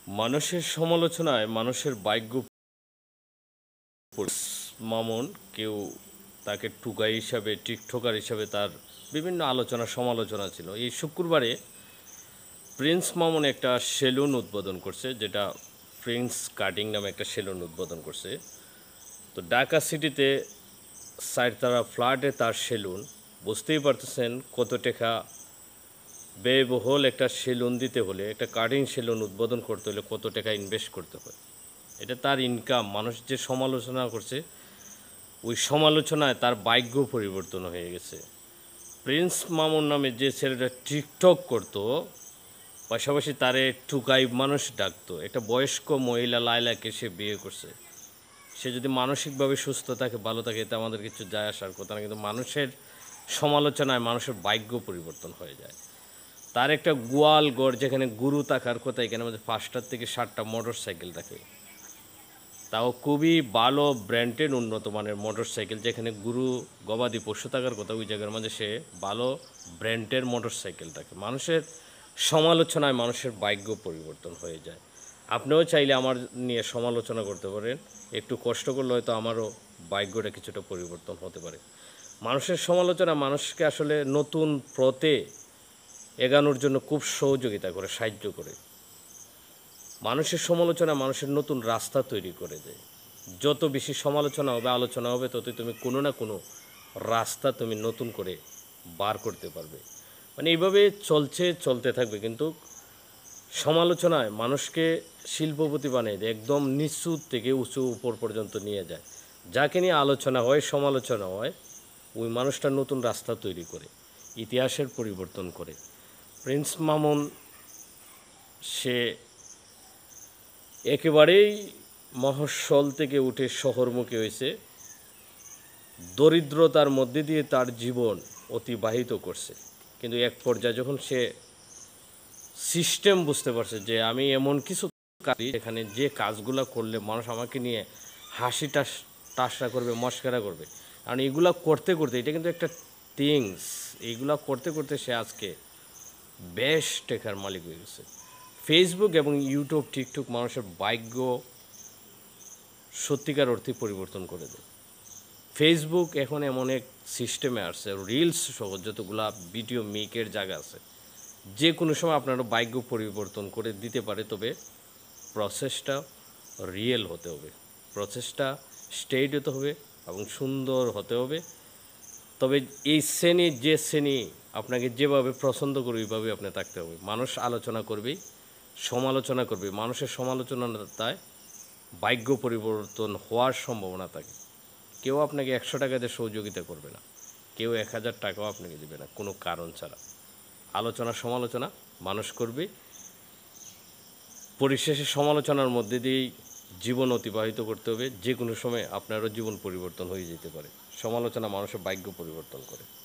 মানুষের সমালোচনায় মানুষের ভাগ্য মামুন কেউ তাকে টুকাই হিসাবে টিকটকার হিসাবে তার বিভিন্ন আলোচনা সমালোচনা ছিল। এই শুক্রবারে প্রিন্স মামুন একটা সেলুন উদ্বোধন করছে, যেটা প্রিন্স কাটিং নামে একটা সেলুন উদ্বোধন করছে। তো ঢাকা সিটিতে চারতলা ফ্ল্যাটে তার সেলুন। বুঝতেই পারতেছেন কত টাকা ব্যয়বহুল একটা সেলুন দিতে হলে, একটা কাটিং সেলুন উদ্বোধন করতে হলে কত টাকা ইনভেস্ট করতে হয়। এটা তার ইনকাম। মানুষ যে সমালোচনা করছে, ওই সমালোচনায় তার ভাগ্য পরিবর্তন হয়ে গেছে। প্রিন্স মামুন নামে যে ছেলেটা টিকটক করতো, পাশাপাশি তারে টুকাই মানুষ ডাকতো, একটা বয়স্ক মহিলা লায়লাকে সে বিয়ে করছে। সে যদি মানসিকভাবে সুস্থ থাকে, ভালো থাকে, এতে আমাদের কিছু যায় আসার কথা না, কিন্তু মানুষের সমালোচনায় মানুষের ভাগ্য পরিবর্তন হয়ে যায়। তার একটা গোয়াল গড়, যেখানে গুরু থাকার কথা, এখানে আমাদের 5টা থেকে 7টা মোটর সাইকেল থাকে, তাও খুবই ভালো ব্র্যান্ডের উন্নত মানের মোটর সাইকেল। যেখানে গুরু গবাদি পশু থাকার কথা, ওই জায়গার মাঝে সে ভালো ব্র্যান্ডের মোটর সাইকেল থাকে। মানুষের সমালোচনায় মানুষের ভাগ্য পরিবর্তন হয়ে যায়। আপনিও চাইলে আমার নিয়ে সমালোচনা করতে পারেন, একটু কষ্ট করলে হয়তো আমারও ভাগ্যটা কিছুটা পরিবর্তন হতে পারে। মানুষের সমালোচনা মানুষকে আসলে নতুন পথে এগানোর জন্য খুব সহযোগিতা করে, সাহায্য করে। মানুষের সমালোচনা মানুষের নতুন রাস্তা তৈরি করে দেয়। যত বেশি সমালোচনা হবে, আলোচনা হবে, ততই তুমি কোনো না কোনো রাস্তা তুমি নতুন করে বার করতে পারবে। মানে এইভাবে চলতে থাকবে। কিন্তু সমালোচনায় মানুষকে শিল্পপতি বানিয়ে দেয়, একদম নিচু থেকে উঁচু উপর পর্যন্ত নিয়ে যায়। যাকে নিয়ে আলোচনা হয়, সমালোচনা হয়, ওই মানুষটা নতুন রাস্তা তৈরি করে, ইতিহাসের পরিবর্তন করে। প্রিন্স মামুন সে একেবারেই মফস্বল থেকে উঠে শহরমুখী হয়েছে, দরিদ্রতার মধ্যে দিয়ে তার জীবন অতিবাহিত করছে। কিন্তু এক পর্যায়ে যখন সে সিস্টেম বুঝতে পারছে যে আমি এমন কিছু কাজ, এখানে যে কাজগুলো করলে মানুষ আমাকে নিয়ে হাসি টাসরা করবে, মস্করা করবে, কারণ এগুলা করতে করতে, এটা কিন্তু একটা থিংস, এইগুলা করতে করতে সে আজকে বেশ টাকার মালিক হয়ে গেছে। ফেসবুক এবং ইউটিউব, টিকটক মানুষের ভাগ্য সত্যিকার অর্থে পরিবর্তন করে দেয়। ফেসবুক এখন এমন এক সিস্টেমে আসছে, রিলস সহ যতগুলা ভিডিও মেকের জায়গা আছে, যে কোনো সময় আপনারও ভাগ্য পরিবর্তন করে দিতে পারে। তবে প্রসেসটা রিয়েল হতে হবে, প্রসেসটা স্টেট হতে হবে এবং সুন্দর হতে হবে। তবে এই শ্রেণীর যে শ্রেণী আপনাকে যেভাবে পছন্দ করবে, ওইভাবে আপনি থাকতে হবে। মানুষ আলোচনা করবেই, সমালোচনা করবে। মানুষের সমালোচনাটায় ভাগ্য পরিবর্তন হওয়ার সম্ভাবনা থাকে। কেউ আপনাকে 100 টাকা দিয়ে সহযোগিতা করবে না, কেউ 1000 টাকাও আপনাকে দেবে না কোনো কারণ ছাড়া। আলোচনা সমালোচনা মানুষ করবে, পরিশেষে সমালোচনার মধ্যে দিয়েই জীবন অতিবাহিত করতে হবে। যে কোনো সময় আপনারও জীবন পরিবর্তন হয়ে যেতে পারে। সমালোচনা মানুষের ভাগ্য পরিবর্তন করে।